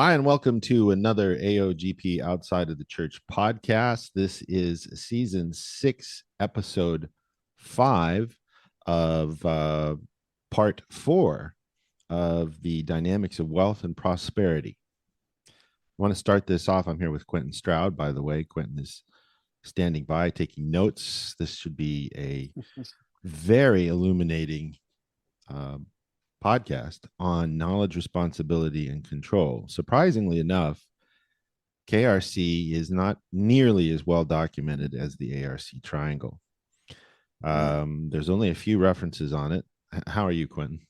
Hi, and welcome to another AOGP Outside of the Church podcast. This is season 6, episode 5 of part 4 of the dynamics of wealth and prosperity. I want to start this off. I'm here with Quentin Stroud, by the way. Quentin is standing by, taking notes. This should be a very illuminating podcast on knowledge, responsibility, and control. Surprisingly enough, KRC is not nearly as well documented as the ARC triangle. There's only a few references on it. How are you, Quentin?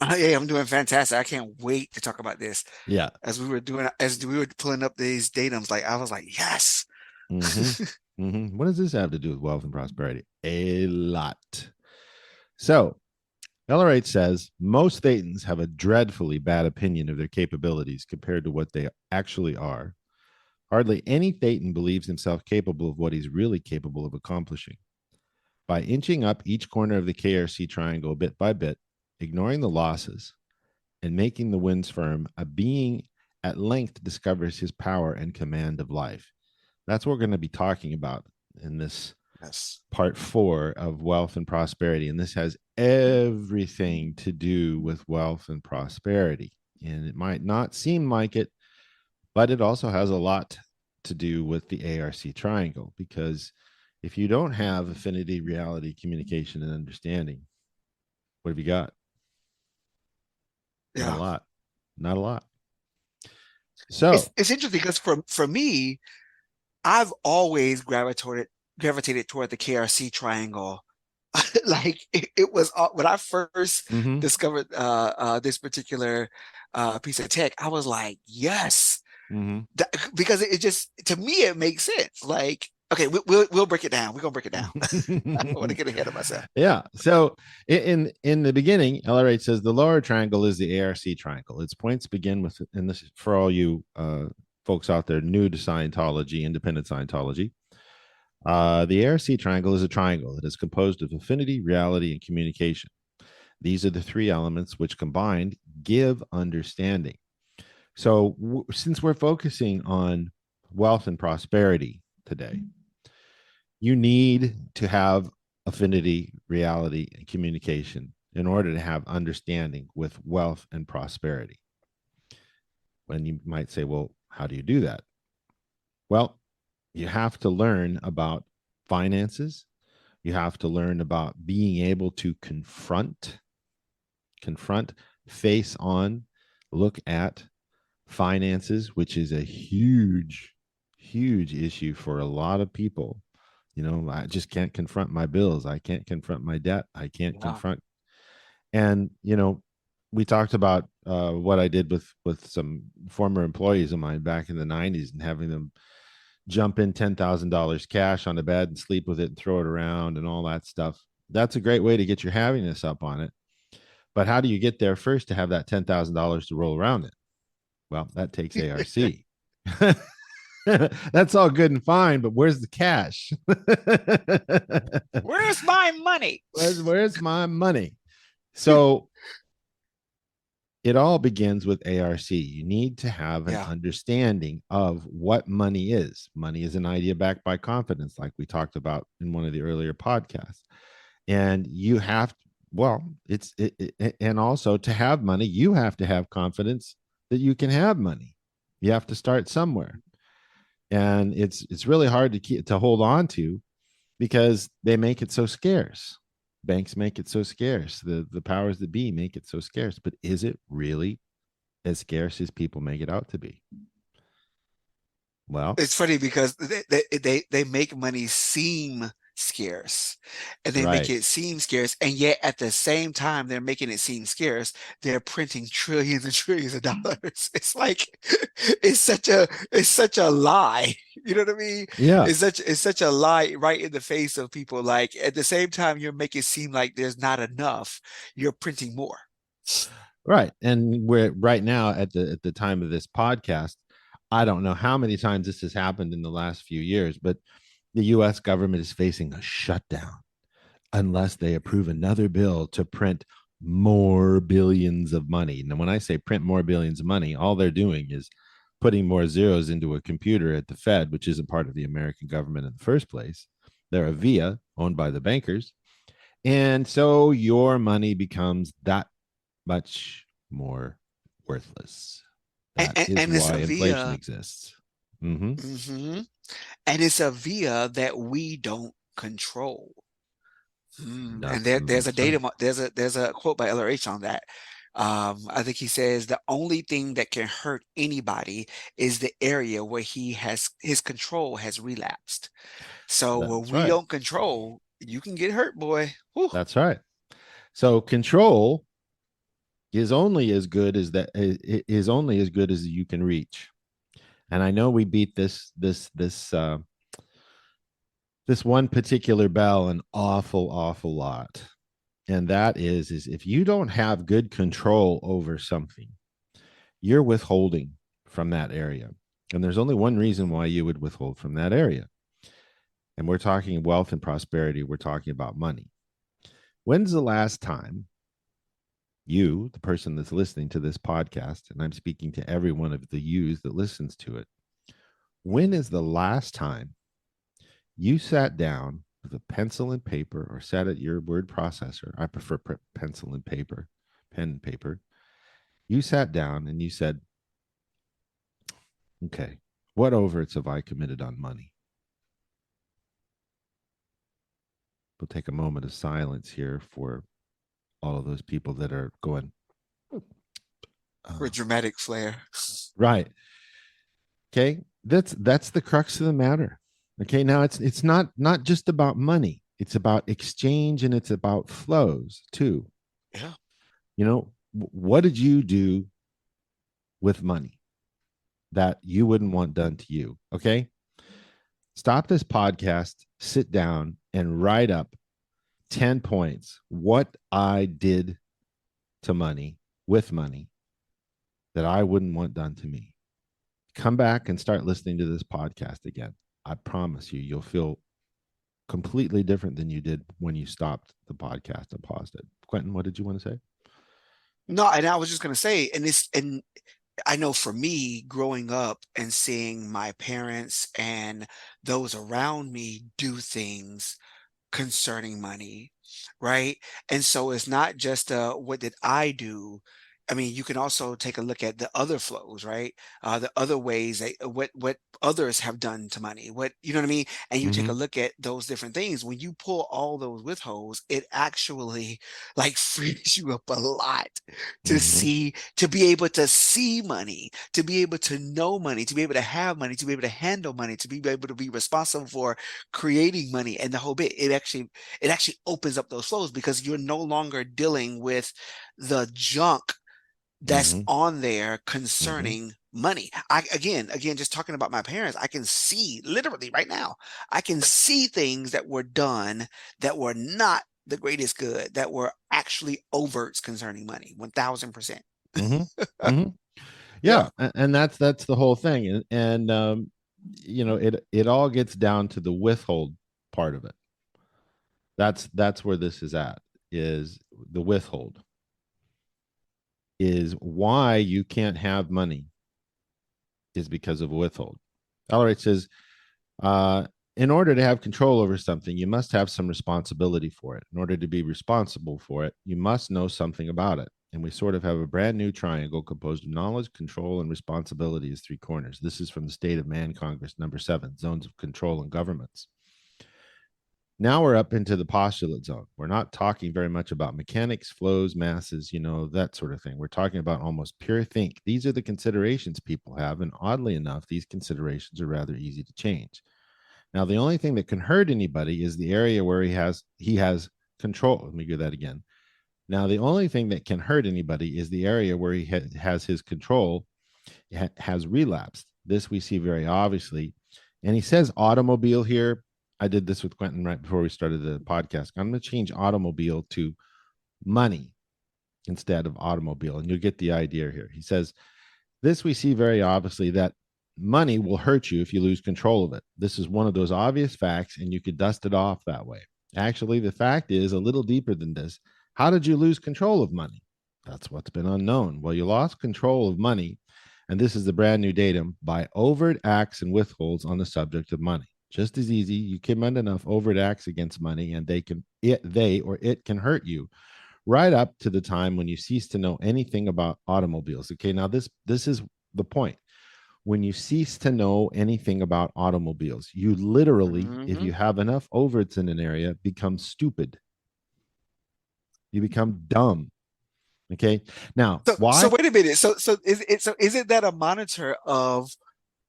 Yeah, I'm doing fantastic. I can't wait to talk about this. Yeah. As we were pulling up these datums, I was like, yes. What does this have to do with wealth and prosperity? A lot. So LRH says most Thetans have a dreadfully bad opinion of their capabilities compared to what they actually are. Hardly any Thetan believes himself capable of what he's really capable of accomplishing. By inching up each corner of the KRC triangle bit by bit, ignoring the losses, and making the winds firm, a being at length discovers his power and command of life. That's what we're going to be talking about in this part 4 of wealth and prosperity. And this has everything to do with wealth and prosperity. And it might not seem like it, but it also has a lot to do with the ARC triangle, because if you don't have affinity, reality, communication, and understanding, what have you got? Yeah. Not a lot. Not a lot. So it's interesting because for me, I've always gravitated toward the KRC triangle. Like it was when I first discovered this particular piece of tech, I was like, yes. Because it just, to me, it makes sense. Like, okay, we'll break it down. We're gonna break it down. I don't want to get ahead of myself. Yeah. So in the beginning, LRH says the lower triangle is the ARC triangle. Its points begin with, and this is for all you folks out there new to Scientology, independent Scientology. The ARC triangle is a triangle that is composed of affinity, reality, and communication. These are the three elements which combined give understanding. So since we're focusing on wealth and prosperity today, you need to have affinity, reality, and communication in order to have understanding with wealth and prosperity. When you might say, well, how do you do that? Well, you have to learn about finances. You have to learn about being able to confront, face on, look at finances, which is a huge issue for a lot of people. You know, I just can't confront my bills. I can't confront my debt. I can't confront. And, you know, we talked about what I did with some former employees of mine back in the 90s and having them jump in $10,000 cash on the bed and sleep with it and throw it around and all that stuff. That's a great way to get your happiness up on it. But how do you get there first to have that $10,000 to roll around it? Well, that takes ARC. That's all good and fine, but where's the cash? Where's my money? Where's my money? So it all begins with ARC. You need to have an understanding of what money is. Money is an idea backed by confidence, like we talked about in one of the earlier podcasts. And you have, and also to have money, you have to have confidence that you can have money. You have to start somewhere. And it's really hard to hold on to because they make it so scarce. Banks make it so scarce. The powers that be make it so scarce. But is it really as scarce as people make it out to be? Well, it's funny because they make money seem scarce, and they make it seem scarce, and yet at the same time they're making it seem scarce, they're printing trillions and trillions of dollars. It's like it's such a lie. You know what I mean? Yeah. It's such a lie right in the face of people. Like, at the same time you're making it seem like there's not enough, you're printing more. Right. And we're right now at the time of this podcast, I don't know how many times this has happened in the last few years, but the US government is facing a shutdown unless they approve another bill to print more billions of money. And when I say print more billions of money, all they're doing is putting more zeros into a computer at the Fed, which isn't part of the American government in the first place. They're a via owned by the bankers. And so your money becomes that much more worthless. That is and it's why a inflation via. exists. Mm-hmm. And it's a via that we don't control. And there's a That's right. there's a quote by LRH on that. I think he says the only thing that can hurt anybody is the area where his control has relapsed. So when That's we right. don't control, you can get hurt, boy. Whew. That's right. So control is only as good as that is only as good as you can reach. And I know we beat this one particular bell an awful lot. And that is if you don't have good control over something, you're withholding from that area. And there's only one reason why you would withhold from that area. And we're talking wealth and prosperity. We're talking about money. When's the last time you, the person that's listening to this podcast, and I'm speaking to every one of the yous that listens to it, when is the last time you sat down with a pencil and paper or sat at your word processor? I prefer pencil and paper, pen and paper. You sat down and you said, okay, what overts have I committed on money? We'll take a moment of silence here for all of those people that are going, For dramatic flair. right. Okay. That's the crux of the matter. Okay. Now it's not just about money. It's about exchange and it's about flows too. Yeah. You know, what did you do with money that you wouldn't want done to you? Okay. Stop this podcast, sit down and write up 10 points what I did to money with money that I wouldn't want done to me. Come back and start listening to this podcast again. I promise you, you'll feel completely different than you did when you stopped the podcast and paused it. Quentin, what did you want to say? No, and I was just gonna say, and I know for me, growing up and seeing my parents and those around me do things concerning money, right? And so it's not just what did I do? I mean, you can also take a look at the other flows, right? The other ways that what others have done to money, what you know what I mean? And you take a Mm-hmm. look at those different things. When you pull all those withholds, it actually like frees you up a lot to Mm-hmm. see, to be able to see money, to be able to know money, to be able to have money, to be able to handle money, to be able to be responsible for creating money and the whole bit. It actually opens up those flows because you're no longer dealing with the junk that's Mm-hmm. on there Mm-hmm. concerning money. I again just talking about my parents, I can see literally right now, I can see things that were done that were not the greatest good, that were actually overts concerning money. 1000%. Mm-hmm. Mm-hmm. Yeah. Yeah, and that's the whole thing, and you know it all gets down to the withhold part of it. That's where this is at, is the withhold, is why you can't have money is because of a withhold. All right, says uh in order to have control over something, you must have some responsibility for it. In order to be responsible for it, you must know something about it. And we sort of have a brand new triangle composed of knowledge, control, and responsibility as three corners. This is from the State of Man Congress, number 7, Zones of Control and Governments. Now we're up into the postulate zone. We're not talking very much about mechanics, flows, masses, that sort of thing. We're talking about almost pure think. These are the considerations people have. And oddly enough, these considerations are rather easy to change. Now, the only thing that can hurt anybody is the area where he has control. Let me do that again. Now, the only thing that can hurt anybody is the area where he has his control has relapsed. This we see very obviously. And he says automobile here. I did this with Quentin right before we started the podcast. I'm going to change automobile to money instead of automobile, and you'll get the idea here. He says, this we see very obviously that money will hurt you if you lose control of it. This is one of those obvious facts, and you could dust it off that way. Actually, the fact is a little deeper than this. How did you lose control of money? That's what's been unknown. Well, you lost control of money, and this is the brand new datum, by overt acts and withholds on the subject of money. Just as easy, you commit enough overt acts against money, and they can hurt you, right up to the time when you cease to know anything about automobiles. Okay, now this is the point. When you cease to know anything about automobiles, you literally, if you have enough overts in an area, become stupid. You become dumb. Okay. Now, why? So wait a minute. So is it that a monitor of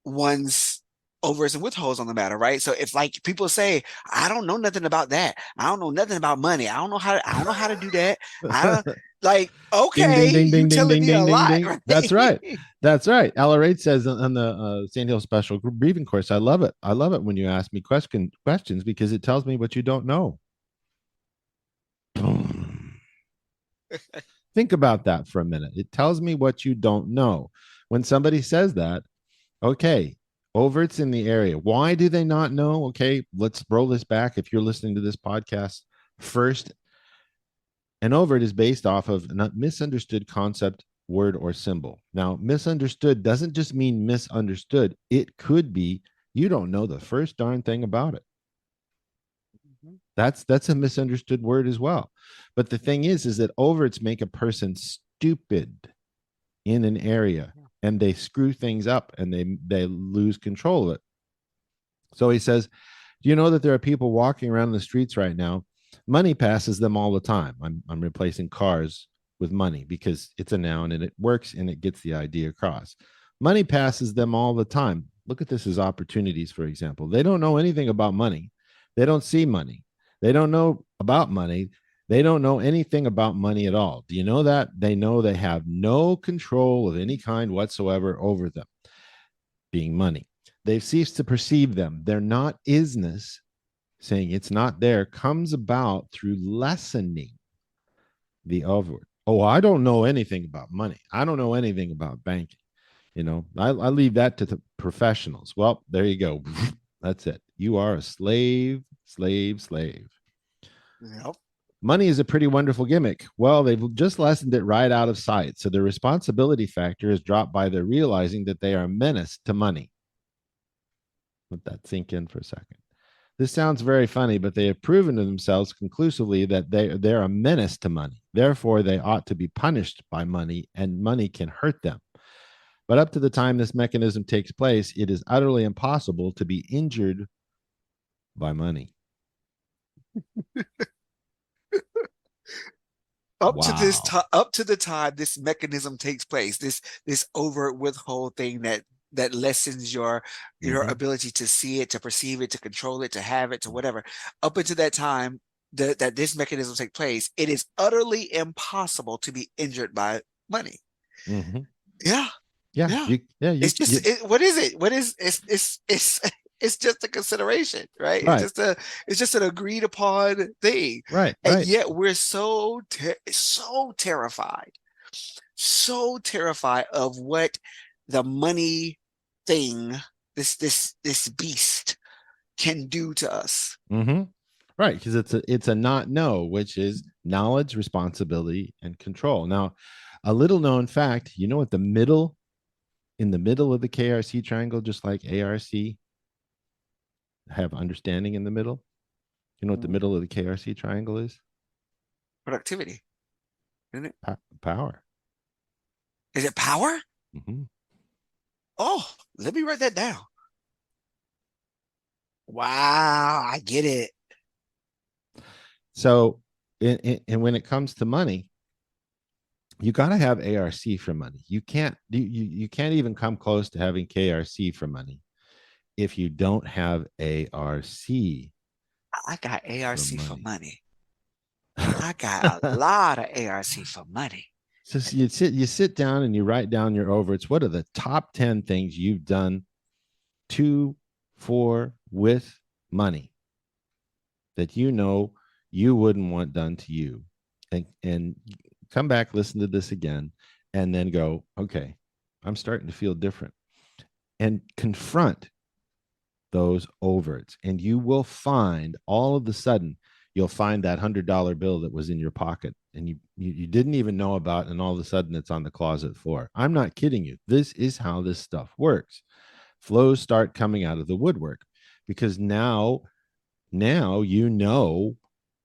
one's overs and withholds on the matter, right? So if like people say, I don't know nothing about that. I don't know nothing about money. I don't know how to do that. I don't like, okay, ding, ding, ding, you ding, telling ding, me a ding, ding, lot, ding. right? That's right. That's right. Ella says on the Sand Hill Special Briefing Course, I love it. I love it when you ask me questions because it tells me what you don't know. Think about that for a minute. It tells me what you don't know. When somebody says that, okay, overts in the area. Why do they not know? Okay, let's roll this back. If you're listening to this podcast first, an overt is based off of a misunderstood concept, word, or symbol. Now, misunderstood doesn't just mean misunderstood. It could be you don't know the first darn thing about it. That's a misunderstood word as well. But the thing is that overts make a person stupid in an area, and they screw things up, and they lose control of it. So he says, do you know that there are people walking around the streets right now? Money passes them all the time. I'm replacing cars with money because it's a noun and it works and it gets the idea across. Money passes them all the time. Look at this as opportunities, for example. They don't know anything about money. They don't see money. They don't know about money. They don't know anything about money at all. Do you know that? They know they have no control of any kind whatsoever over them, being money. They've ceased to perceive them. Their not isness, saying it's not there, comes about through lessening the overt. Oh, I don't know anything about money. I don't know anything about banking. You know, I leave that to the professionals. Well, there you go. That's it. You are a slave, slave, slave. Yep. Money is a pretty wonderful gimmick. Well, they've just lessened it right out of sight. So their responsibility factor is dropped by their realizing that they are a menace to money. Let that sink in for a second. This sounds very funny, but they have proven to themselves conclusively that they're a menace to money. Therefore, they ought to be punished by money, and money can hurt them. But up to the time this mechanism takes place, it is utterly impossible to be injured by money. Up to the time this mechanism takes place, this overt withhold thing that lessens your ability to see it, to perceive it, to control it, to have it, to whatever. Up until that time that this mechanism takes place, it is utterly impossible to be injured by money. Mm-hmm. Yeah. It's just what is it? What is it's just a consideration, right? Right. It's just an agreed upon thing, right? And right. yet we're so terrified of what the money thing, this beast, can do to us. Mm-hmm. Right, because it's a not know, which is knowledge, responsibility, and control. Now, a little known fact, you know what in the middle of the KRC triangle, just like ARC, have understanding in the middle. You know what the middle of the KRC triangle is? Productivity, isn't it? Power. Is it power? Mm-hmm. Oh, let me write that down. Wow, I get it. So, and when it comes to money, you got to have ARC for money. You can't even come close to having KRC for money if you don't have ARC. I got ARC for money. I got a lot of ARC for money. So you sit down and you write down your overts. What are the top 10 things you've done to, for, with money that you know you wouldn't want done to you? And come back, listen to this again, and then go, okay, I'm starting to feel different. And confront those overts. And you will find all of a sudden, you'll find that $100 bill that was in your pocket and you didn't even know about, and all of a sudden it's on the closet floor. I'm not kidding you. This is how this stuff works. Flows start coming out of the woodwork because now you know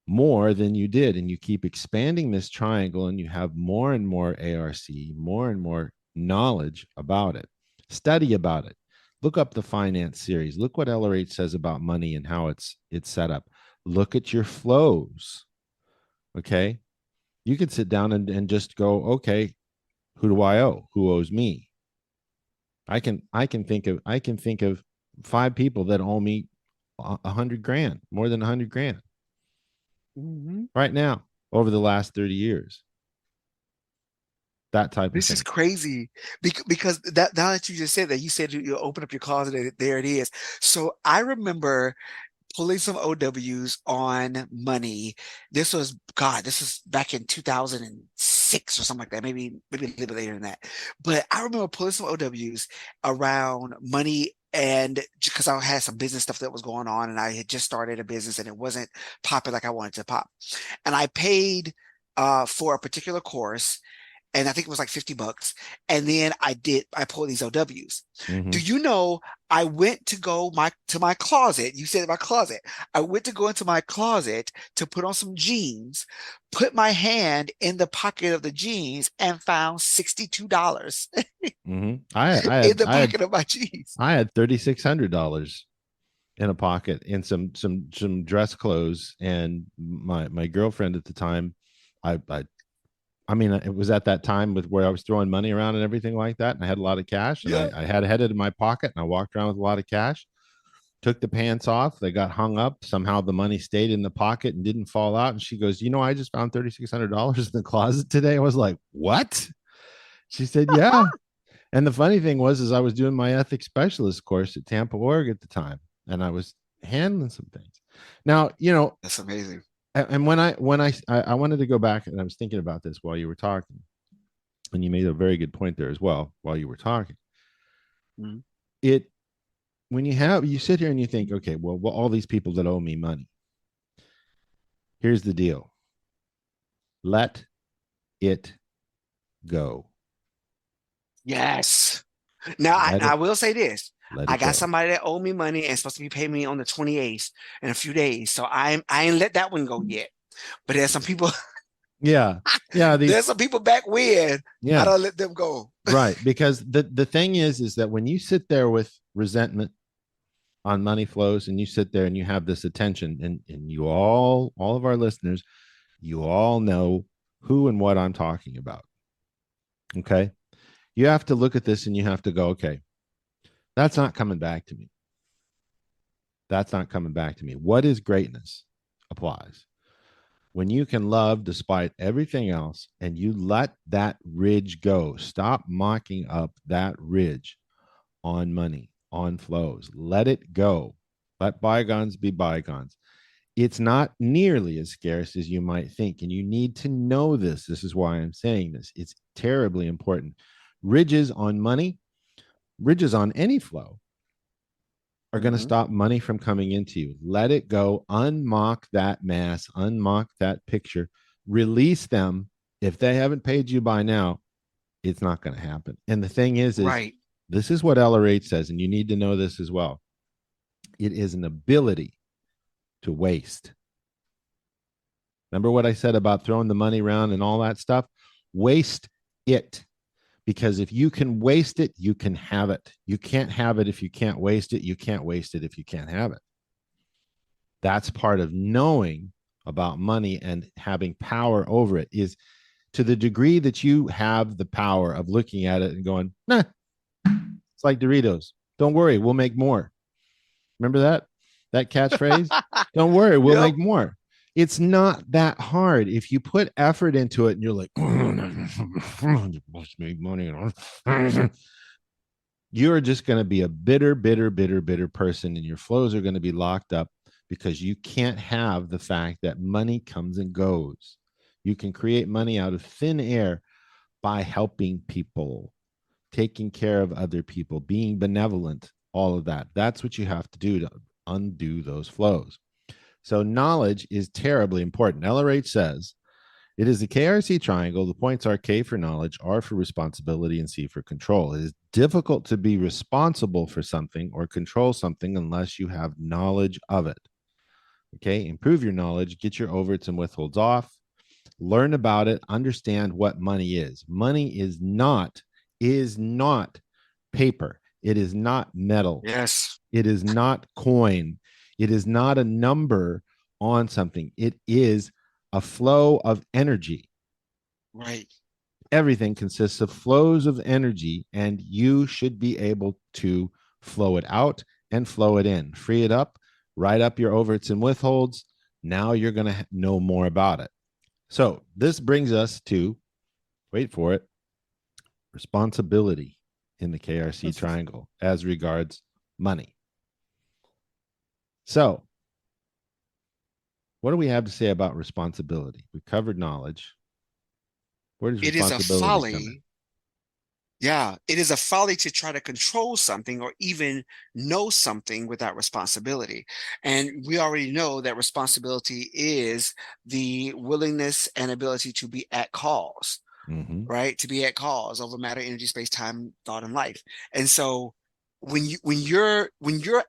more than you did, and you keep expanding this triangle, and you have more and more ARC, more and more knowledge about it. Study about it. Look up the finance series. Look what LRH says about money and how it's set up. Look at your flows. Okay. You could sit down and just go, okay, who do I owe? Who owes me? I can think of 5 people that owe me 100 grand, more than 100 grand right now over the last 30 years. That type of This thing. is crazy because that now that you just said that, you said you open up your closet and there it is. So I remember pulling some OWs on money. This was back in 2006 or something like that, maybe a little bit later than that. But I remember pulling some OWs around money, and because I had some business stuff that was going on, and I had just started a business and it wasn't popping like I wanted to pop. And I paid for a particular course, and I think it was like 50 bucks. And then I pulled these OWs. Do you know, I went to my closet. You said my closet. I went to go into my closet to put on some jeans, put my hand in the pocket of the jeans, and found $62 in the pocket of my jeans. I had $3,600 in a pocket in some dress clothes, and my girlfriend at the time, I mean, it was at that time with where I was throwing money around and everything like that. And I had a lot of cash, and I had it in my pocket, and I walked around with a lot of cash, took the pants off. They got hung up. Somehow the money stayed in the pocket and didn't fall out. And she goes, I just found $3,600 in the closet today. I was like, what? She said, yeah. And the funny thing was I was doing my ethics specialist course at Tampa, Org at the time, and I was handling some things. Now, that's amazing. And when I wanted to go back, and I was thinking about this while you were talking, and you made a very good point there as well while you were talking. When you sit here and you think, okay, well, all these people that owe me money, here's the deal. Let it go. Yes. Now I will say this. I got somebody that owed me money and supposed to be paying me on the 28th in a few days. So I ain't let that one go yet. But there's some people. Yeah. There's some people back when I don't let them go. Right. Because the thing is that when you sit there with resentment on money flows, and you sit there and you have this attention, and you all of our listeners, you all know who and what I'm talking about. Okay. You have to look at this and you have to go, okay, that's not coming back to me. That's not coming back to me. What is greatness applies. When you can love despite everything else, and you let that ridge go, stop mocking up that ridge on money, on flows. Let it go. Let bygones be bygones. It's not nearly as scarce as you might think. And you need to know this. This is why I'm saying this. It's terribly important. Ridges on money, ridges on any flow are going to stop money from coming into you. Let it go. Unmock that mass, unmock that picture, release them. If they haven't paid you by now, it's not going to happen. And the thing is this is what LRH says, and you need to know this as well. It is an ability to waste. Remember what I said about throwing the money around and all that stuff? Waste it. Because if you can waste it, you can have it. You can't have it if you can't waste it. You can't waste it if you can't have it. That's part of knowing about money and having power over it, is to the degree that you have the power of looking at it and going, nah, it's like Doritos. Don't worry, we'll make more. Remember that catchphrase? Don't worry, we'll make more. It's not that hard. If you put effort into it and you're like, make money, you're just going to be a bitter person, and your flows are going to be locked up because you can't have the fact that money comes and goes. You can create money out of thin air by helping people, taking care of other people, being benevolent, all of that. That's what you have to do to undo those flows. So knowledge is terribly important. LRH says It is the KRC triangle. The points are K for knowledge, R for responsibility, and C for control. It is difficult to be responsible for something or control something unless you have knowledge of it. Okay, improve your knowledge, get your overts and withholds off, learn about it, understand what money is. Money is not paper. It is not metal. Yes. It is not coin. It is not a number on something. It is a flow of energy. Right. Everything consists of flows of energy, and you should be able to flow it out and flow it in. Free it up, write up your overts and withholds. Now you're going to know more about it. So this brings us to, wait for it, responsibility in the KRC triangle as regards money. So what do we have to say about responsibility? We covered knowledge. Where does It is a responsibility come in? folly. Yeah, it is a folly to try to control something or even know something without responsibility. And we already know that responsibility is the willingness and ability to be at cause, right? To be at cause over matter, energy, space, time, thought, and life. And so when you're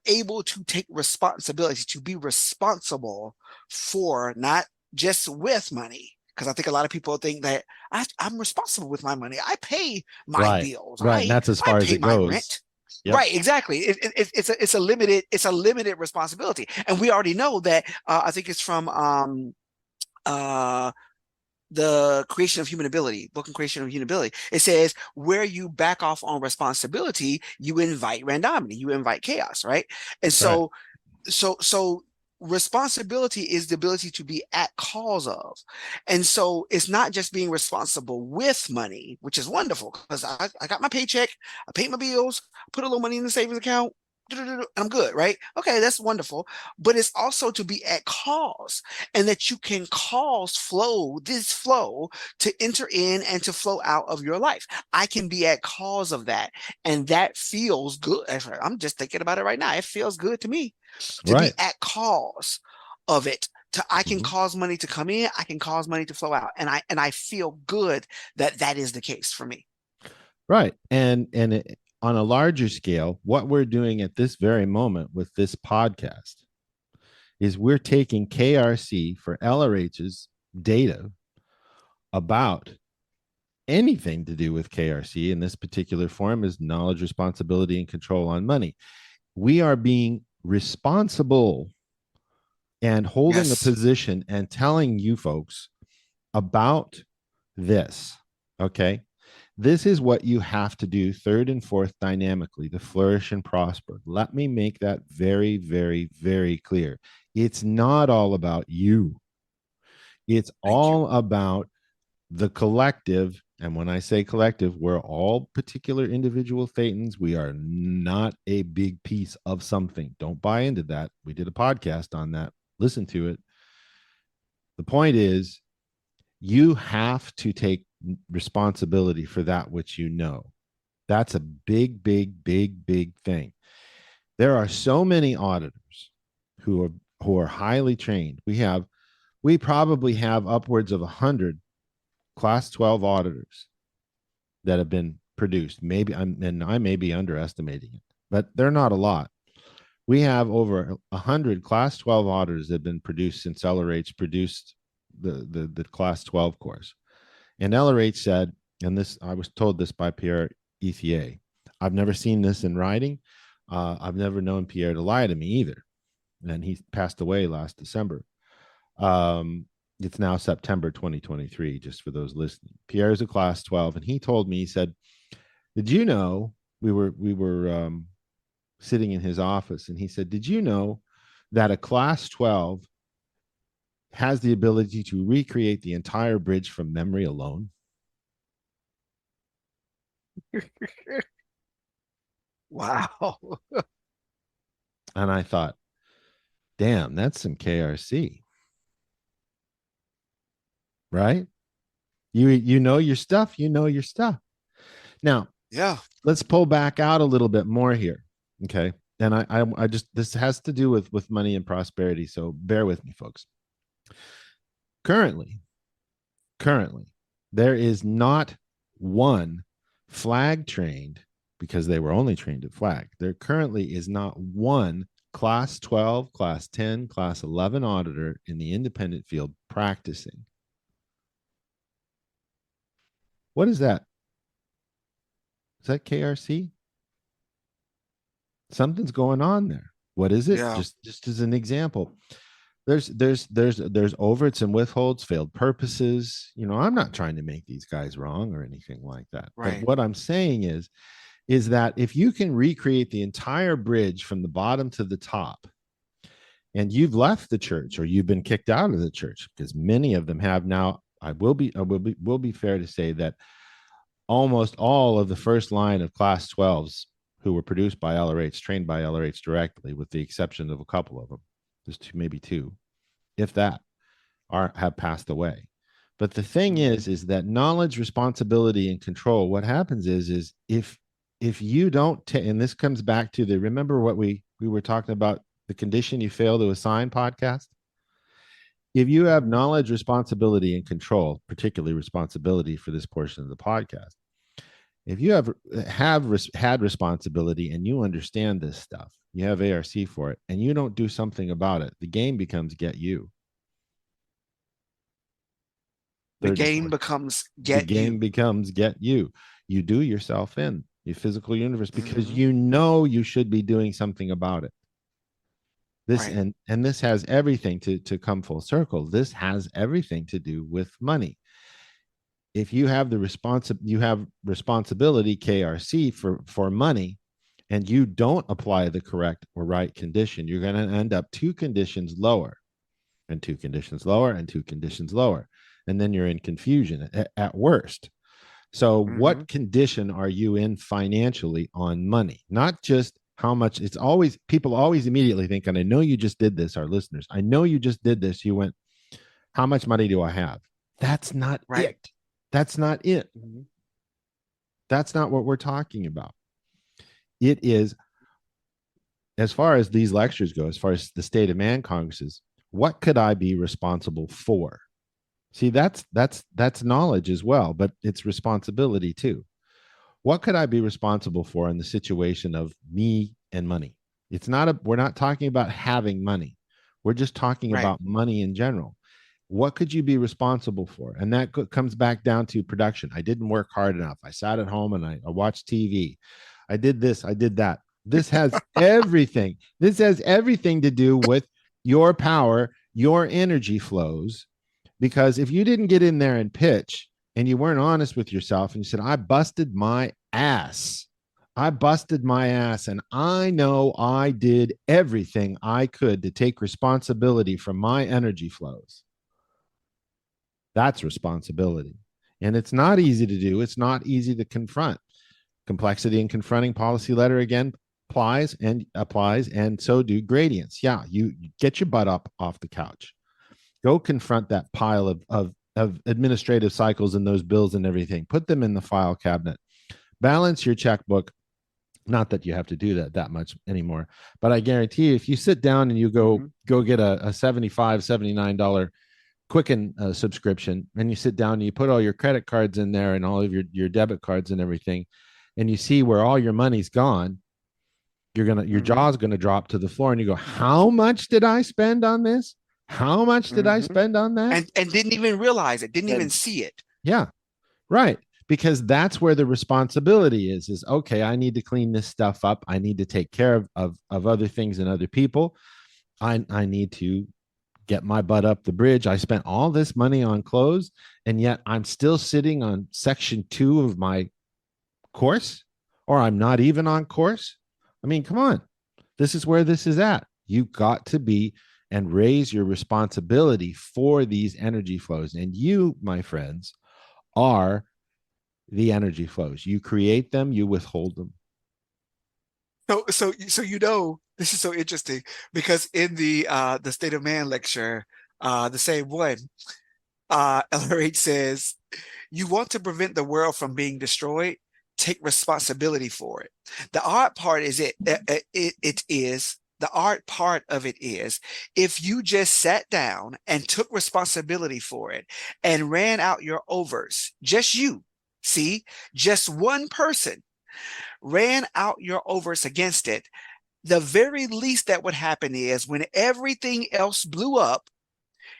able to take responsibility, to be responsible for not just with money, because I think a lot of people think that I'm responsible with my money. I pay my bills. Right. And that's as far I as pay it my goes. rent. Yep. Right, exactly. It's a limited responsibility, and we already know that. I think it's from the Creation of Human Ability, book and Creation of Human Ability. It says where you back off on responsibility, you invite randomity, you invite chaos, right? And so responsibility is the ability to be at cause of. And so it's not just being responsible with money, which is wonderful because I got my paycheck, I paid my bills, put a little money in the savings account, and I'm good, right? Okay, that's wonderful. But it's also to be at cause, and that you can cause this flow to enter in and to flow out of your life. I can be at cause of that. And that feels good. I'm just thinking about it right now. It feels good to me to be at cause of it. I can cause money to come in, I can cause money to flow out, and I feel good that that is the case for me. Right. And on a larger scale, what we're doing at this very moment with this podcast is we're taking KRC for LRH's data about anything to do with KRC in this particular form is knowledge, responsibility, and control on money. We are being responsible and holding a position and telling you folks about this. Okay. This is what you have to do third and fourth dynamically to flourish and prosper. Let me make that very, very, very clear. It's not all about you. It's all about the collective. And when I say collective, we're all particular individual thetans. We are not a big piece of something. Don't buy into that. We did a podcast on that. Listen to it. The point is, you have to take responsibility for that which you know. That's a big, big, big, big thing. There are so many auditors who are highly trained. We probably have upwards of 100 class 12 auditors that have been produced. Maybe I may be underestimating it, but they're not a lot. We have over 100 class 12 auditors that have been produced since LRH produced the class 12 course. And LRH said, and this, I was told this by Pierre Ethier. I've never seen this in writing. I've never known Pierre to lie to me either. And he passed away last December. It's now September 2023, just for those listening. Pierre is a class 12, and he told me, he said, did you know, we were sitting in his office, and he said, did you know that a class 12 has the ability to recreate the entire bridge from memory alone? Wow. And I thought, damn, that's some KRC. Right? You know your stuff, you know your stuff. Now, let's pull back out a little bit more here. Okay. And I just, this has to do with money and prosperity. So bear with me, folks. Currently, currently, there is not one flag trained, because they were only trained at flag. There currently is not one class 12, class 10, class 11 auditor in the independent field practicing. What is that? Is that KRC? Something's going on there. What is it? Yeah. Just as an example, there's overts and withholds, failed purposes. I'm not trying to make these guys wrong or anything like that. But Right. what I'm saying is that if you can recreate the entire bridge from the bottom to the top, and you've left the church or you've been kicked out of the church, because many of them have now, will be fair to say that almost all of the first line of class 12s who were produced by LRH, trained by LRH directly, with the exception of a couple of them, there's maybe two, if that, have passed away. But the thing is that knowledge, responsibility, and control, what happens is if you don't, and this comes back to remember what we were talking about, the condition you fail to assign podcast. If you have knowledge, responsibility, and control, particularly responsibility for this portion of the podcast, if you have had responsibility and you understand this stuff, you have ARC for it, and you don't do something about it, the game becomes get you. The game becomes get you. You do yourself in your physical universe because you should be doing something about it. This and this has everything to come full circle. This has everything to do with money. If you have responsibility, KRC, for money, and you don't apply the correct or right condition, you're going to end up 2 conditions lower, and 2 conditions lower, and 2 conditions lower, and then you're in confusion at worst. So what condition are you in financially on money? Not just how much. It's always, people always immediately think, and I know you just did this, our listeners, I know you just did this, you went, how much money do I have? That's not it. That's not it. That's not what we're talking about. It is, as far as these lectures go, as far as the State of Man Congresses, what could I be responsible for? See, that's knowledge as well, but it's responsibility too. What could I be responsible for in the situation of me and money? We're not talking about having money. We're just talking about money in general. What could you be responsible for? And that comes back down to production. I didn't work hard enough. I sat at home and I watched TV. I did this. I did that. This has everything. This has everything to do with your power, your energy flows. Because if you didn't get in there and pitch, and you weren't honest with yourself, and you said, I busted my ass. And I know I did everything I could to take responsibility for my energy flows. That's responsibility. And it's not easy to do. It's not easy to confront. Complexity and confronting policy letter again applies, and so do gradients. Yeah, you get your butt up off the couch. Go confront that pile of administrative cycles and those bills and everything. Put them in the file cabinet. Balance your checkbook. Not that you have to do that much anymore, but I guarantee you, if you sit down and you go get a $75, $79 Quicken subscription, and you sit down and you put all your credit cards in there and all of your debit cards and everything, and you see where all your money's gone, your jaw's gonna drop to the floor, and you go, how much did I spend on this? How much did I spend on that? And didn't even realize it, didn't even see it. Yeah, right. Because that's where the responsibility is okay, I need to clean this stuff up. I need to take care of other things and other people. I need to get my butt up the bridge. I spent all this money on clothes, and yet I'm still sitting on section 2 of my course, or I'm not even on course. I mean, come on. This is where this is at. You got to be and raise your responsibility for these energy flows. And you, my friends, are the energy flows. You create them, you withhold them. So this is so interesting, because in the State of Man lecture, the same one, LRH says, you want to prevent the world from being destroyed, take responsibility for it. The odd part is it is the art part of it is, if you just sat down and took responsibility for it and ran out your overs, just you, see, just one person ran out your overs against it, the very least that would happen is when everything else blew up,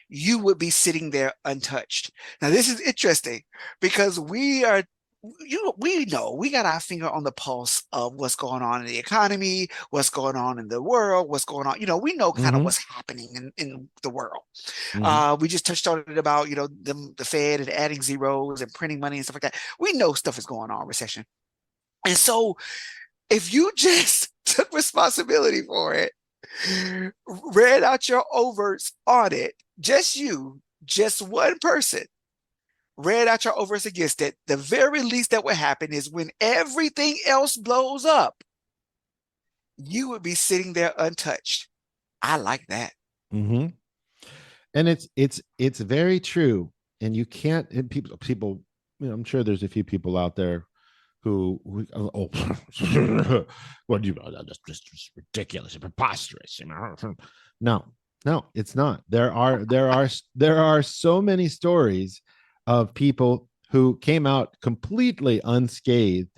you would be sitting there untouched. Now, this is interesting because we know we got our finger on the pulse of what's going on in the economy, what's going on in the world, what's going on. We know kind of what's happening in the world. We just touched on it about, the Fed and adding zeros and printing money and stuff like that. We know stuff is going on, recession. And so if you just took responsibility for it, read out your overs on it, just you, just one person, read out your overs against it, the very least that would happen is when everything else blows up, you would be sitting there untouched. I like that. And it's very true. And you can't, and people, I'm sure there's a few people out there who what do you that's just ridiculous and preposterous. No, it's not. There are so many stories of people who came out completely unscathed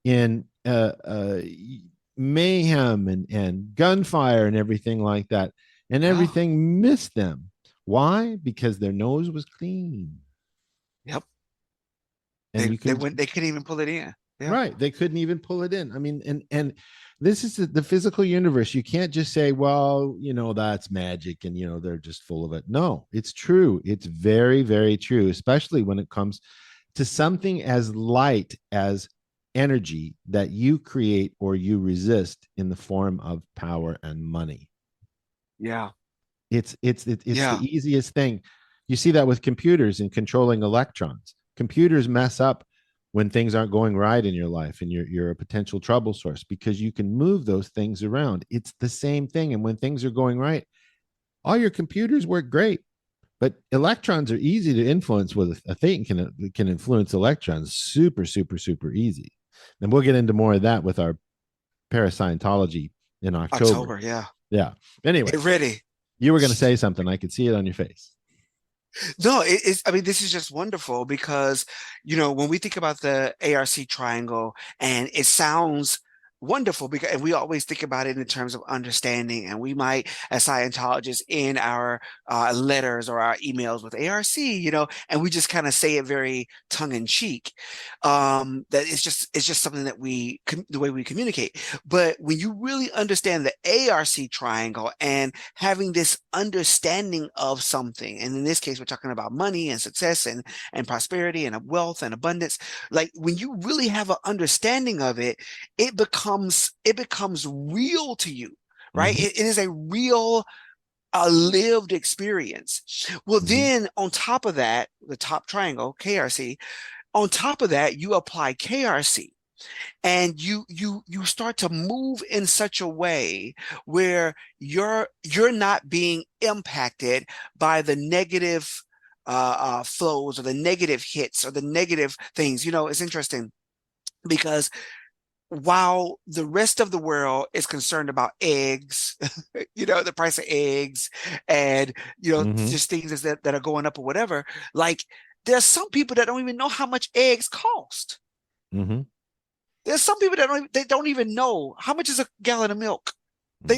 in mayhem and gunfire and everything like that, and everything missed them. Why? Because their nose was clean. Yep. And they couldn't even pull it in. Yeah. Right. They couldn't even pull it in. I mean, and this is the physical universe. You can't just say, well, that's magic and, they're just full of it. No, it's true. It's very, very true, especially when it comes to something as light as energy that you create or you resist in the form of power and money. Yeah. It's the easiest thing. You see that with computers and controlling electrons. Computers mess up when things aren't going right in your life and you're a potential trouble source because you can move those things around. It's the same thing. And when things are going right, all your computers work great, but electrons are easy to influence. With a thetan can influence electrons super, super, super easy. And we'll get into more of that with our parascientology in October. Yeah. Anyway, get ready. You were going to say something. I could see it on your face. No, this is just wonderful because, when we think about the ARC triangle, and it sounds wonderful because, and we always think about it in terms of understanding, and we might, as Scientologists, in our letters or our emails with ARC, and we just kind of say it very tongue in cheek. That it's just something that the way we communicate. But when you really understand the ARC triangle and having this understanding of something, and in this case, we're talking about money and success and prosperity and wealth and abundance. Like when you really have an understanding of it, it becomes real to you, right? It is a real lived experience. Well, then on top of that, the top triangle, KRC, on top of that, you apply KRC, and you start to move in such a way where you're not being impacted by the negative flows or the negative hits or the negative things. It's interesting because while the rest of the world is concerned about eggs, the price of eggs and, just things that are going up or whatever, like there's some people that don't even know how much eggs cost. There's some people that don't even know how much is a gallon of milk.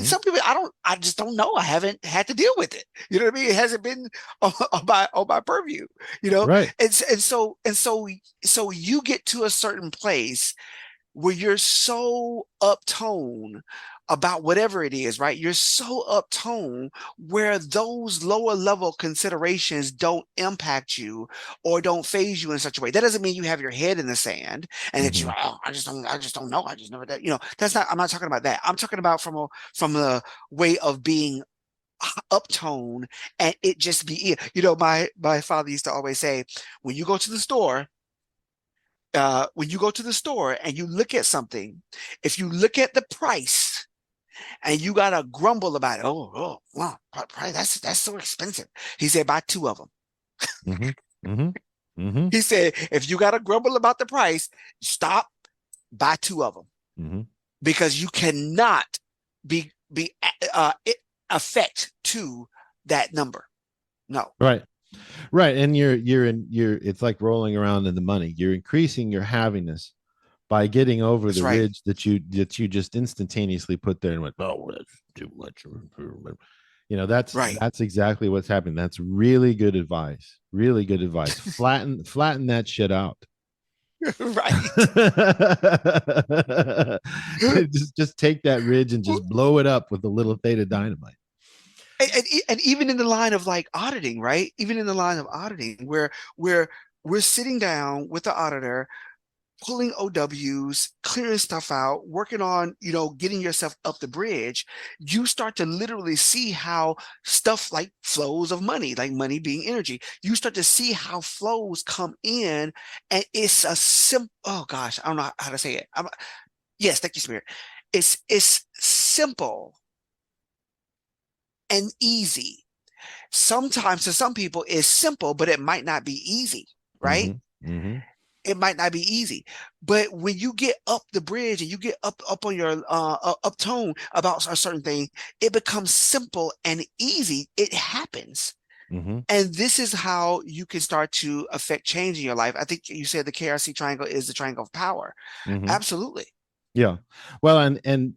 Some people, I just don't know. I haven't had to deal with it. You know what I mean? It hasn't been on my purview, Right. And so you get to a certain place where you're so uptone about whatever it is, right? You're so uptone where those lower level considerations don't impact you or don't phase you in such a way. That doesn't mean you have your head in the sand and that you're like, oh, I just don't know. I just never did. I'm not talking about that. I'm talking about from a way of being uptone and it just be, my father used to always say, when you go to the store and you look at something, if you look at the price and you gotta grumble about it, wow, price, that's so expensive. He said, buy two of them. He said, if you gotta grumble about the price, stop, buy two of them, because you cannot be be effect to that number. No. Right. Right. And you're it's like rolling around in the money. You're increasing your haviness by getting over That's the right. ridge that you just instantaneously put there and went, oh, that's too much. Right. That's exactly what's happening. That's really good advice. Really good advice. Flatten that shit out. Right. just take that ridge and just blow it up with a little theta dynamite. And even in the line of like auditing, right? Even in the line of auditing, where we're sitting down with the auditor, pulling OWs, clearing stuff out, working on, getting yourself up the bridge, you start to literally see how stuff like flows of money, like money being energy, you start to see how flows come in, and it's a oh gosh, I don't know how to say it. Yes, thank you, Spirit. It's simple and easy. Sometimes to some people it's simple, but it might not be easy, right? Mm-hmm. Mm-hmm. It might not be easy, but when you get up the bridge and you get up on your up tone about a certain thing, it becomes simple and easy. It happens. Mm-hmm. And this is how you can start to affect change in your life. I think you said the KRC triangle is the triangle of power. Mm-hmm. Absolutely. Yeah. Well, and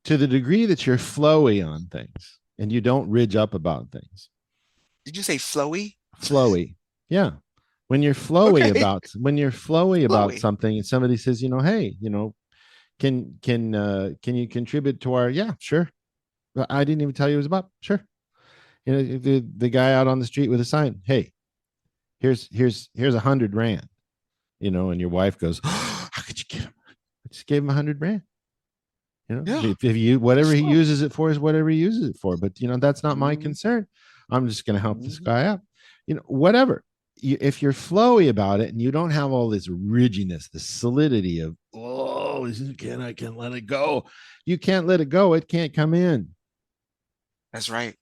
to the degree that you're flowy on things and you don't ridge up about things. Did you say flowy? Flowy. Yeah. When you're flowy Okay. about something and somebody says, hey, can you contribute to our, yeah, sure. I didn't even tell you it was about. Sure. The guy out on the street with a sign, hey, here's 100 rand, and your wife goes, oh, how could you get him? I just gave him 100 rand. Yeah. If you whatever he Sure. uses it for is whatever he uses it for. But that's not my concern. I'm just going to help this guy out. Whatever. If you're flowy about it and you don't have all this rigidness, the solidity of, oh, I can't let it go. You can't let it go. It can't come in. That's right.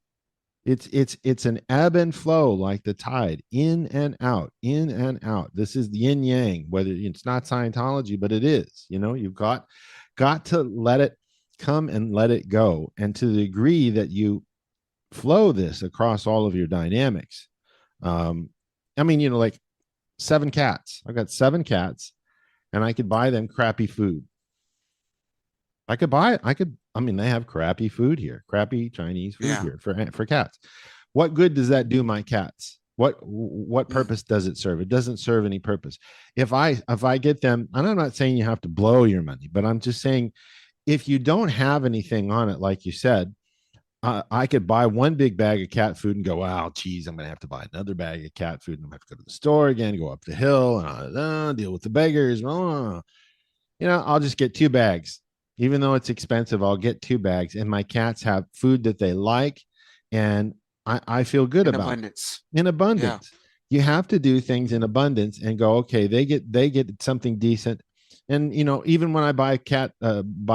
It's an ebb and flow like the tide, in and out, in and out. This is the yin yang, whether it's not Scientology, but it is. You've got to let it come and let it go. And to the degree that you flow this across all of your dynamics, like 7 cats. I've got 7 cats, and I could buy them crappy food. They have crappy food here, crappy Chinese food here for cats. What good does that do my cats? What purpose does it serve? It doesn't serve any purpose. If I get them, and I'm not saying you have to blow your money, but I'm just saying if you don't have anything on it, like you said, I could buy one big bag of cat food and go, wow, geez, I'm going to have to buy another bag of cat food. And I'm going to have to go to the store again, go up the hill, deal with the beggars. I'll just get 2 bags. Even though it's expensive, I'll get 2 bags. And my cats have food that they like. And I feel good about abundance. In abundance. Yeah. You have to do things in abundance and go, okay, they get something decent. And, even when I buy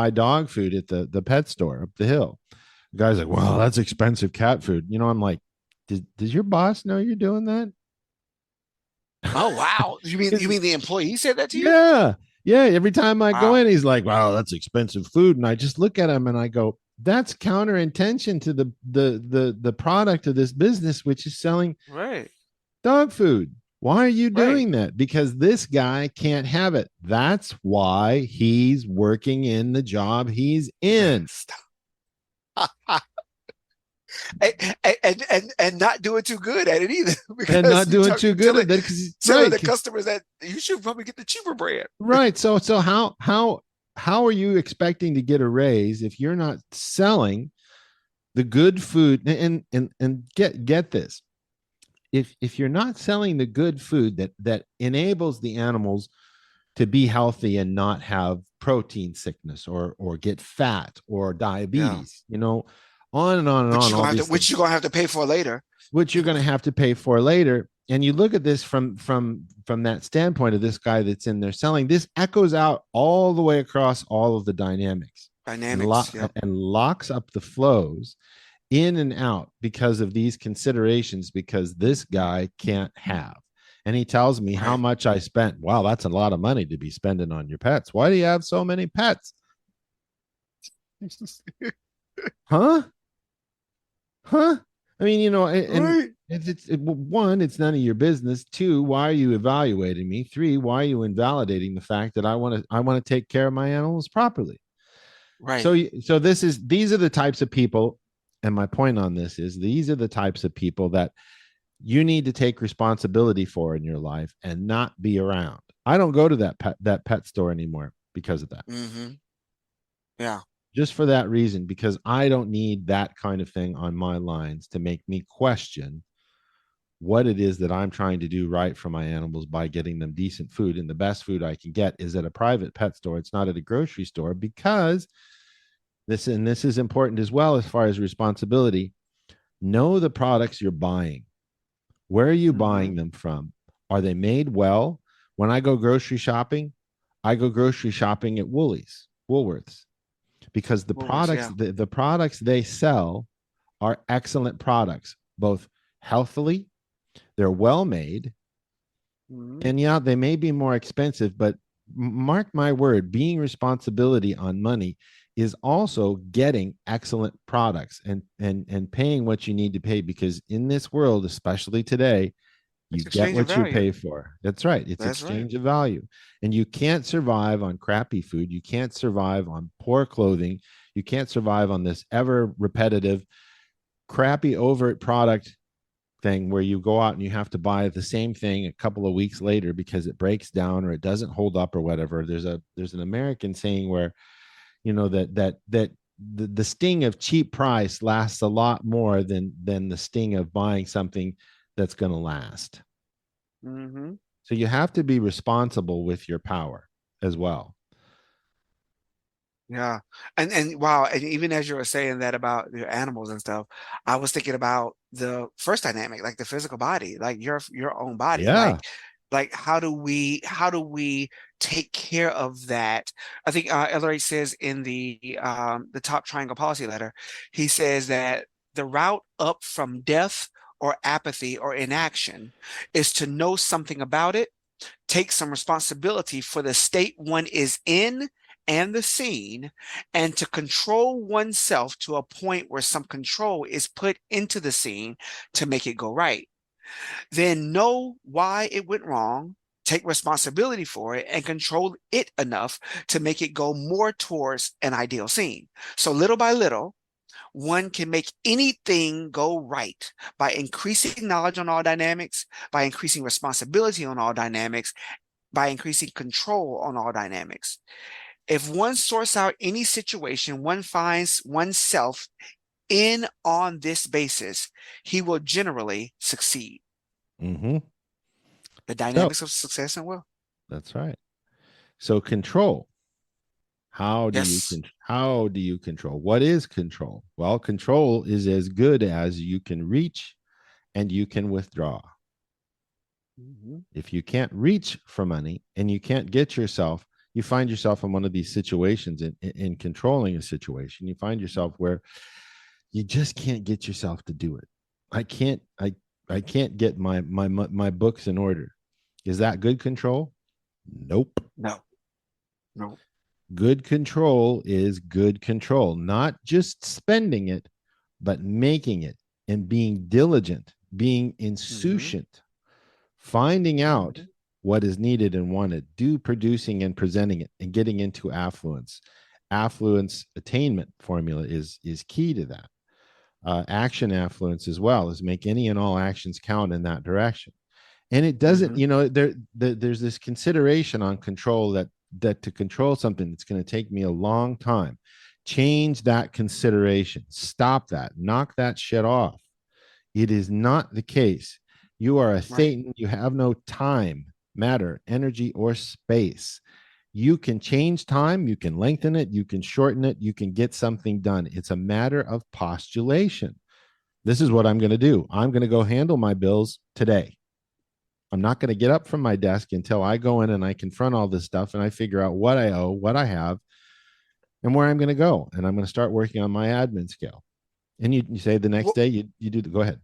dog food at the pet store up the hill, the guy's like, well, that's expensive cat food. I'm like, does your boss know you're doing that? Oh, wow. You mean the employee said that to you? Yeah. Yeah. Every time I go in, he's like, wow, that's expensive food. And I just look at him and I go, that's counter intention to the product of this business, which is selling dog food. Why are you doing that? Because this guy can't have it. That's why he's working in the job he's in. and not doing too good at it either. And not doing too good at it because telling the customers that you should probably get the cheaper brand. Right. So how are you expecting to get a raise if you're not selling the good food? And get this. If you're not selling the good food that enables the animals to be healthy and not have protein sickness or get fat or diabetes, on and on and on. Which you're gonna have to pay for later. Which you're gonna have to pay for later. And you look at this from that standpoint of this guy that's in there selling. This echoes out all the way across all of the dynamics. And locks up the flows in and out because of these considerations, because this guy can't have. And he tells me how much I spent. Wow, that's a lot of money to be spending on your pets. Why do you have so many pets? Huh? Huh? I mean, and Right. one, it's none of your business. Two, why are you evaluating me? Three, why are you invalidating the fact that I want to take care of my animals properly? Right. So these are the types of people, and my point on this is these are the types of people that you need to take responsibility for in your life and not be around. I don't go to that pet store anymore because of that. Mm-hmm. Yeah. Just for that reason, because I don't need that kind of thing on my lines to make me question what it is that I'm trying to do right for my animals by getting them decent food. And the best food I can get is at a private pet store. It's not at a grocery store, because this is important as well as far as responsibility. Know the products you're buying. Where are you Mm-hmm. buying them from? Are they made well? When I go grocery shopping, I go grocery shopping at Woolworths, because the Woolworths, products yeah. the products they sell are excellent products, both healthily, they're well made, Mm-hmm. and yeah, they may be more expensive, but mark my word, being responsibility on money is also getting excellent products and paying what you need to pay, because in this world, especially today, you It's get exchange of what you value. pay for. That's right. It's That's right. exchange of value. And you can't survive on crappy food. You can't survive on poor clothing. You can't survive on this ever repetitive, crappy, overt product thing where you go out and you have to buy the same thing a couple of weeks later because it breaks down or it doesn't hold up or whatever. There's an American saying where, the sting of cheap price lasts a lot more than the sting of buying something that's going to last. Mm-hmm. So you have to be responsible with your power as well. Yeah. And wow, and even as you were saying that about your animals and stuff, I was thinking about the first dynamic, like the physical body, like your own body. Yeah. Like how do we take care of that? I think Ellery says in the top triangle policy letter, he says that the route up from death or apathy or inaction is to know something about it, take some responsibility for the state one is in and the scene, and to control oneself to a point where some control is put into the scene to make it go right. Then know why it went wrong, take responsibility for it, and control it enough to make it go more towards an ideal scene. So little by little, one can make anything go right by increasing knowledge on all dynamics, by increasing responsibility on all dynamics, by increasing control on all dynamics. If one sorts out any situation one finds oneself in on this basis, he will generally succeed. Mm-hmm. The So dynamics of success and will. that's right. So control. Yes. How do you control? What is control? Well, control is as good as you can reach and you can withdraw. Mhm. If you can't reach for money and you can't get yourself, you find yourself in one of these situations in controlling a situation. You find yourself where you just can't get yourself to do it. I can't get my books in order. Is that good control? Nope. No, no. Good control is good control, not just spending it, but making it and being diligent, being Hmm. insouciant, finding out Hmm. what is needed and wanted, do producing and presenting it, and getting into affluence. Affluence attainment formula is key to that. Action affluence as well is make any and all actions count in that direction. And it doesn't, Hmm. there's this consideration on control that to control something that's going to take me a long time. Change that consideration. Stop that. Knock that shit off. It is not the case. You are a Right. Thetan. You have no time, matter, energy, or space. You can change time. You can lengthen it. You can shorten it. You can get something done. It's a matter of postulation. This is what I'm going to do. I'm going to go handle my bills today. I'm not going to get up from my desk until I go in and I confront all this stuff and I figure out what I owe, what I have, and where I'm going to go. And I'm going to start working on my admin skill. And you say the next Well, day you do the, go ahead.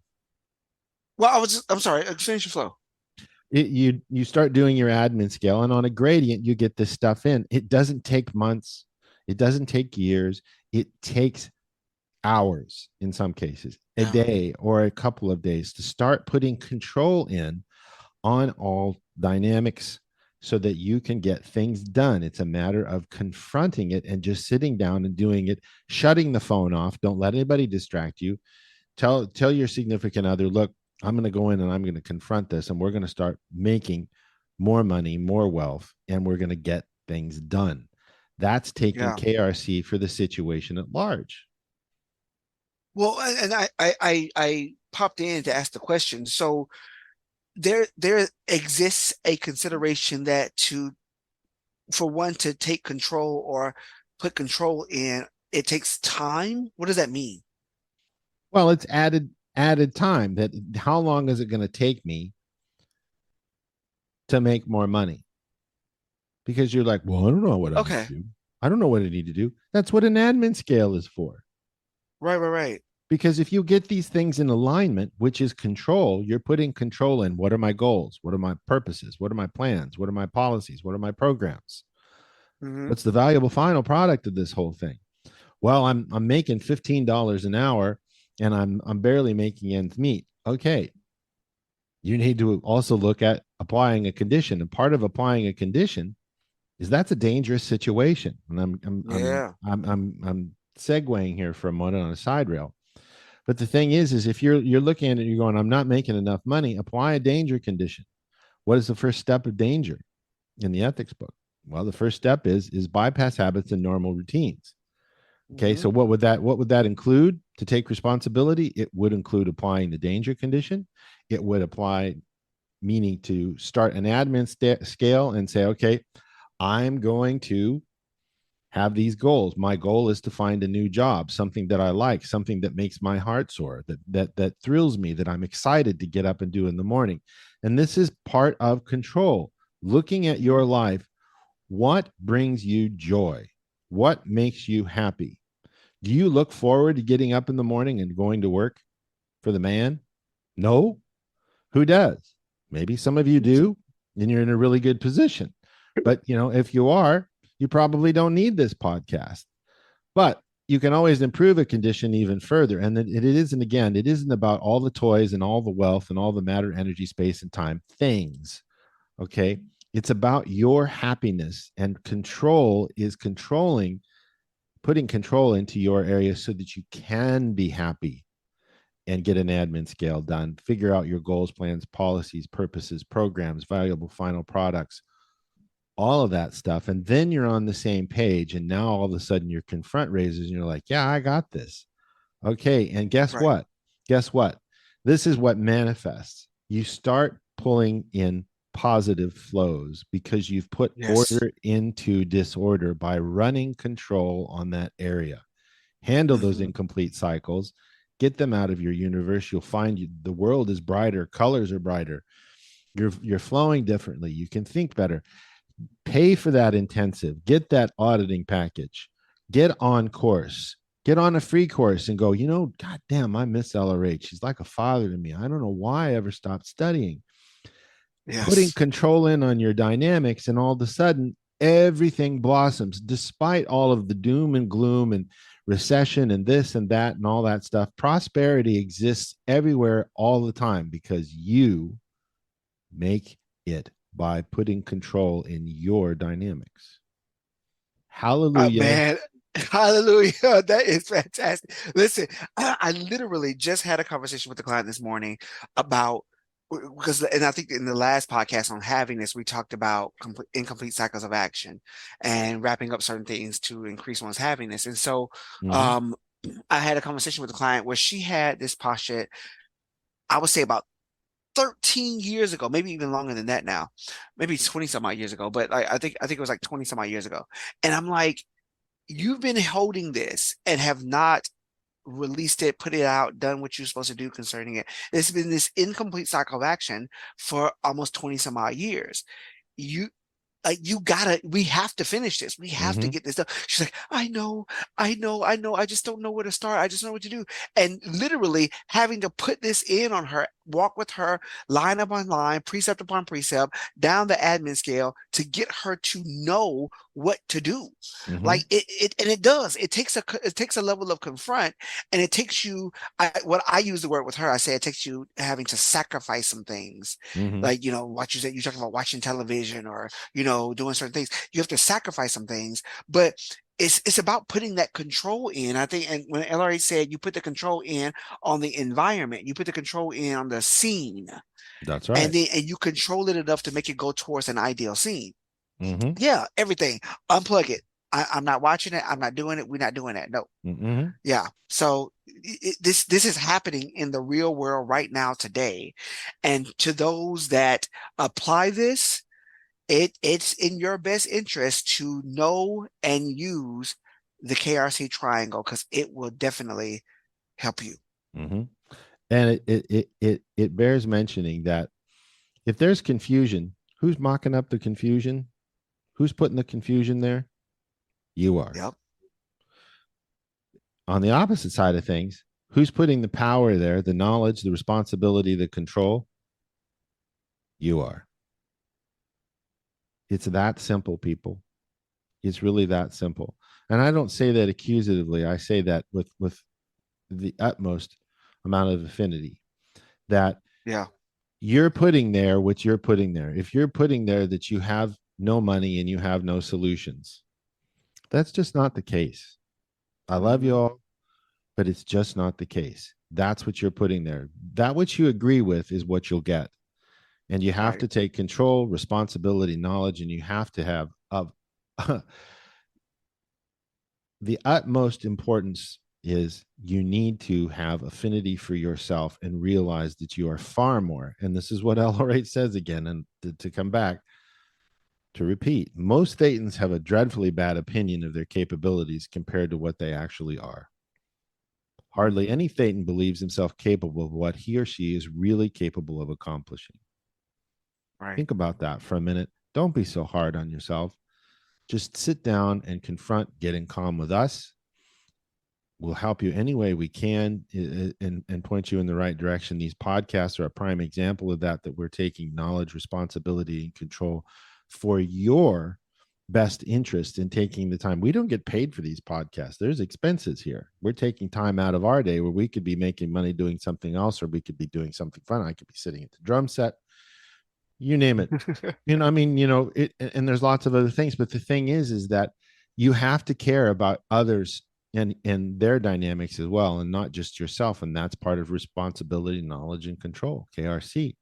I'm sorry. Finish your flow. You start doing your admin skill, and on a gradient you get this stuff in. It doesn't take months. It doesn't take years. It takes hours in some cases, a Yeah. day or a couple of days to start putting control in on all dynamics so that you can get things done. It's a matter of confronting it and just sitting down and doing it, shutting the phone off. Don't let anybody distract you. Tell your significant other, look, I'm going to go in and I'm going to confront this, and we're going to start making more money, more wealth, and we're going to get things done. That's taking Yeah. KRC for the situation at large. Well, and I popped in to ask the question. So there exists a consideration that to for one to take control or put control in, it takes time. What does that mean? Well, it's added time. That how long is it going to take me to make more money? Because you're like, well, I don't know what I need Okay. to do. I don't know what I need to do. That's what an admin scale is for. Right. Because if you get these things in alignment, which is control, you're putting control in what are my goals? What are my purposes? What are my plans? What are my policies? What are my programs? Hmm. What's the valuable final product of this whole thing? Well, I'm making $15 an hour and I'm barely making ends meet. Okay. You need to also look at applying a condition. And part of applying a condition is that's a dangerous situation. And Yeah. I'm segueing here for a moment on a side rail. But the thing is if you're looking at it, you're going, I'm not making enough money. Apply a danger condition. What is the first step of danger in the ethics book? Well, the first step is bypass habits and normal routines. Okay, Hmm. so what would that include to take responsibility? It would include applying the danger condition. It would apply meaning to start an admin scale and say, okay, I'm going to have these goals. My goal is to find a new job, something that I like, something that makes my heart soar, that thrills me, that I'm excited to get up and do in the morning. And this is part of control. Looking at your life, what brings you joy? What makes you happy? Do you look forward to getting up in the morning and going to work for the man? No. Who does? Maybe some of you do, and you're in a really good position. But if you are, you probably don't need this podcast. But you can always improve a condition even further. And then it isn't about all the toys and all the wealth and all the matter, energy, space, and time things. Okay. It's about your happiness, and control is putting control into your area so that you can be happy and get an admin scale done. Figure out your goals, plans, policies, purposes, programs, valuable final products, all of that stuff. And then you're on the same page. And now all of a sudden your confront raises and you're like, yeah, I got this. Okay. And guess Right. what? Guess what? This is what manifests. You start pulling in positive flows because you've put Yes. order into disorder by running control on that area. Handle those Hmm. incomplete cycles, get them out of your universe. You'll find the world is brighter, colors are brighter. You're flowing differently. You can think better. Pay for that intensive. Get that auditing package. Get on course. Get on a free course and go, God damn, I miss LRH. She's like a father to me. I don't know why I ever stopped studying. Putting Yes. control in on your dynamics, and all of a sudden everything blossoms despite all of the doom and gloom and recession and this and that and all that stuff. Prosperity exists everywhere all the time because you make it by putting control in your dynamics. Hallelujah. Man, hallelujah. That is fantastic. Listen, I literally just had a conversation with the client this morning about because, and I think in the last podcast on having this, we talked about incomplete cycles of action and wrapping up certain things to increase one's happiness. And so, Mm-hmm. um, I had a conversation with the client where she had this posture, I would say about 13 years ago, maybe even longer than that now, maybe 20 some odd years ago, but I think it was like 20 some odd years ago. And I'm like, you've been holding this and have not released it, put it out, done what you're supposed to do concerning it. It's been this incomplete cycle of action for almost 20 some odd years. You we have to finish this. We have to Mm-hmm. get this done. She's like, I know. I just don't know where to start. I just know what to do. And literally having to put this in on her, walk with her line upon line, precept upon precept, down the admin scale to get her to know what to do. Mm-hmm. Like and it does. It takes a level of confront, and it takes you. What I use the word with her, I say it takes you having to sacrifice some things. Mm-hmm. Like, what you said, you're talking about watching television or doing certain things. You have to sacrifice some things, but it's about putting that control in. I think, and when LRA said you put the control in on the environment, you put the control in on the scene, That's and right. then you control it enough to make it go towards an ideal scene. Mm-hmm. Yeah, everything. Unplug it. I'm not watching it. I'm not doing it. We're not doing that. No. Mm-hmm. Yeah. So this is happening in the real world right now today. And to those that apply this, it's in your best interest to know and use the KRC triangle, because it will definitely help you. Mm-hmm. And it bears mentioning that if there's confusion, who's mocking up the confusion? Who's putting the confusion there? You are. Yep. On the opposite side of things, who's putting the power there, the knowledge, the responsibility, the control? You are. It's that simple, people. It's really that simple. And I don't say that accusatively. I say that with the utmost amount of affinity, that Yeah. you're putting there what you're putting there. If you're putting there that you have no money and you have no solutions, that's just not the case. I love you Mhm. all, but it's just not the case. That's what you're putting there. That what you agree with is what you'll get. And you have Right. to take control, responsibility, knowledge, and you have to have of the utmost importance is you need to have affinity for yourself and realize that you are far more. And this is what LR8 says again, and to come back to repeat, most Thetans have a dreadfully bad opinion of their capabilities compared to what they actually are. Hardly Mhm. any Thetan believes himself capable of what he or she is really capable of accomplishing. Right. Think about that for a minute. Don't be so hard on yourself. Just sit down and confront getting calm with us. We'll help you any way we can, and point you in the right direction. These podcasts are a prime example of that we're taking knowledge, responsibility, and control for your best interest in taking the time. We don't get paid for these podcasts. There's expenses here. We're taking time out of our day where we could be making money doing something else, or we could be doing something fun. I could be sitting at the drum set, you name it. I mean, it, and there's lots of other things, but the thing is that you have to care about others and their dynamics as well, and not just yourself. And that's part of responsibility, knowledge, and control. KRC.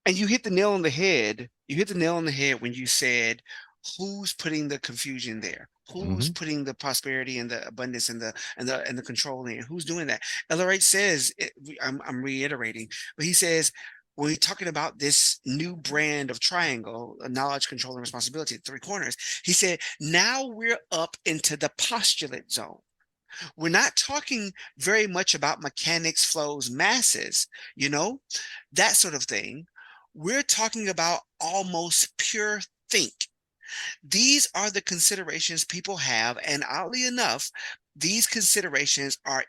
And you hit the nail on the head. You hit the nail on the head when you said, who's putting the confusion there? Who's Mm-hmm. putting the prosperity and the abundance and the control in? Who's doing that? LRH says, I'm reiterating, but he says, when we're talking about this new brand of triangle, knowledge, control, and responsibility, three corners, he said, now we're up into the postulate zone. We're not talking very much about mechanics, flows, masses, you know, that sort of thing. We're talking about almost pure think. These are the considerations people have, and oddly enough, these considerations are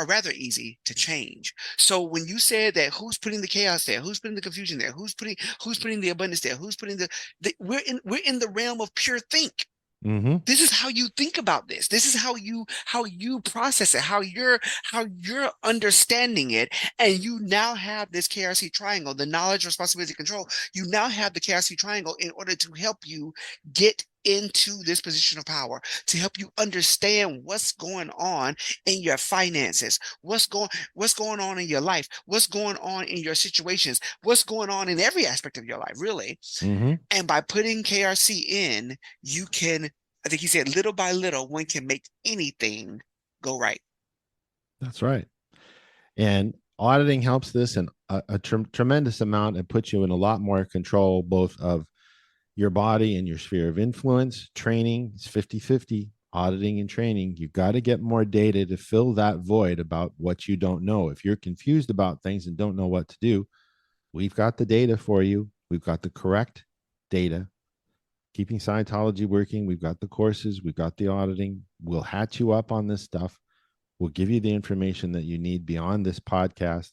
rather easy to change. So when you said that, who's putting the chaos there, who's putting the confusion there, who's putting the abundance there, who's putting we're in the realm of pure think. Mm-hmm. This is how you think about this. This is how you process it, how you're understanding it. And you now have this KRC triangle, the knowledge, responsibility, control. You now have the KRC triangle in order to help you get into this position of power, to help you understand what's going on in your finances, what's going on in your life, what's going on in your situations, what's going on in every aspect of your life, really. Mm-hmm. And by putting KRC in, you can, I think he said, little by little, one can make anything go right. That's right. And auditing helps this and a tremendous amount. It puts you in a lot more control, both of your body and your sphere of influence. Training is 50-50. Auditing and training, you've got to get more data to fill that void about what you don't know. If you're confused about things and don't know what to do, we've got the data for you. We've got the correct data. Keeping Scientology working. We've got the courses. We've got the auditing. We'll hatch you up on this stuff. We'll give you the information that you need beyond this podcast.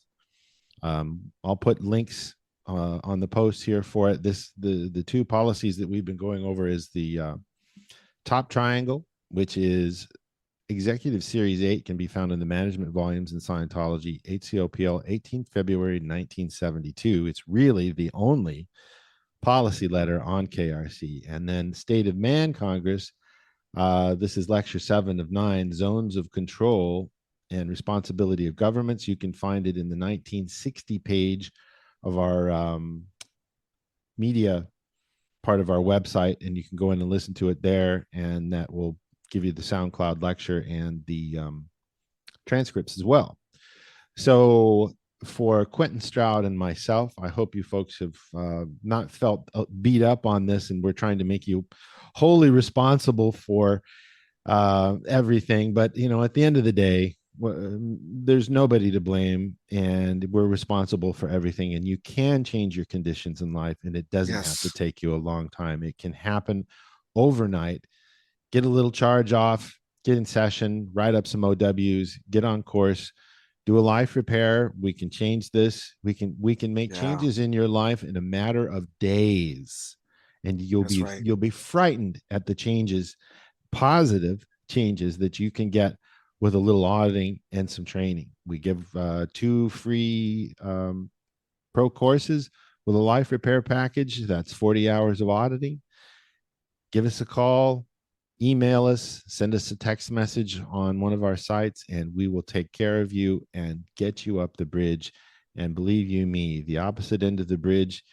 I'll put links on the post here for it. The two policies that we've been going over is the top triangle, which is Executive Series 8, can be found in the management volumes in Scientology, HCOPL, 18 February 1972. It's really the only policy letter on KRC. And then State of Man Congress, this is lecture 7 of 9, Zones of Control and Responsibility of Governments. You can find it in the 1960 page of our media part of our website, and you can go in and listen to it there, and that will give you the SoundCloud lecture and the transcripts as well. So for Quentin Stroud and myself, I hope you folks have not felt beat up on this, and we're trying to make you wholly responsible for everything. But, you know, at the end of the day, there's nobody to blame, and we're responsible for everything. And you can change your conditions in life, and it doesn't have to take you a long time. It can happen overnight. Get a little charge off, get in session, write up some OWs, get on course, do a life repair. We can change this. We can make changes in your life in a matter of days, and you'll be frightened at the changes, positive changes that you can get with a little auditing and some training. We give 2 free pro courses with a life repair package. That's 40 hours of auditing. Give us a call, email us, send us a text message on one of our sites, and we will take care of you and get you up the bridge. And believe you me, the opposite end of the bridge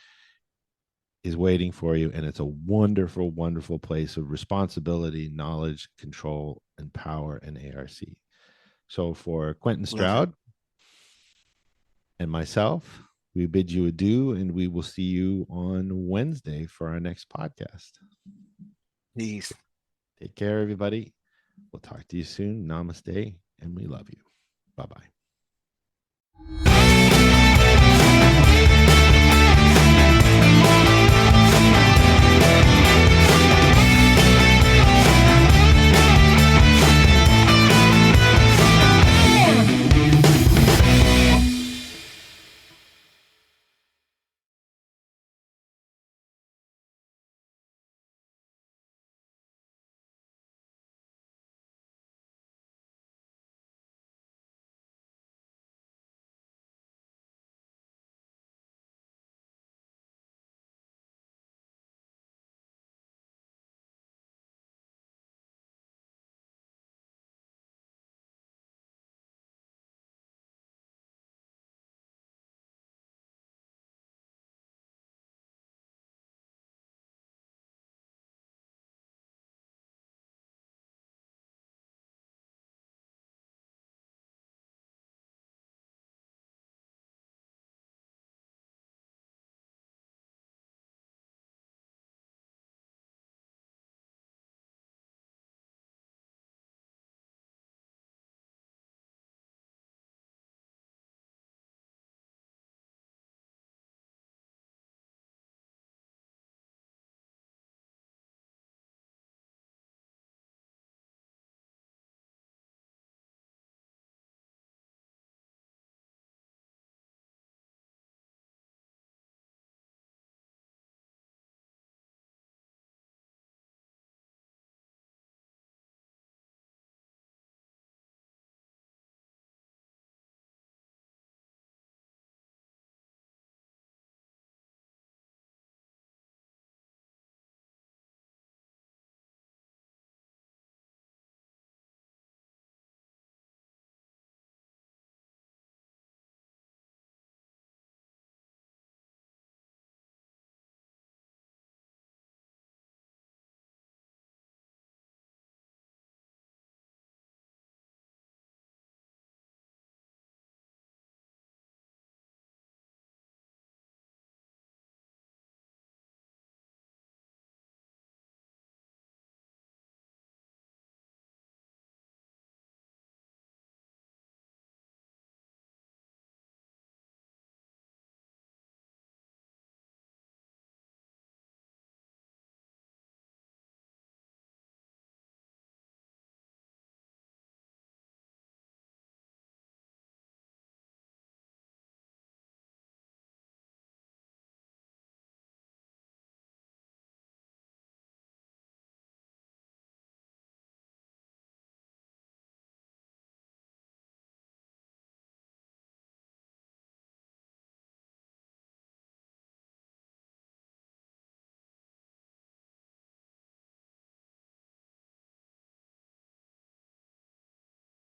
is waiting for you, and it's a wonderful, wonderful place of responsibility, knowledge, control, and power in ARC. So for Quentin Stroud and myself, we bid you adieu, and we will see you on Wednesday for our next podcast. Peace. Take care, everybody. We'll talk to you soon. Namaste, and we love you. Bye-bye.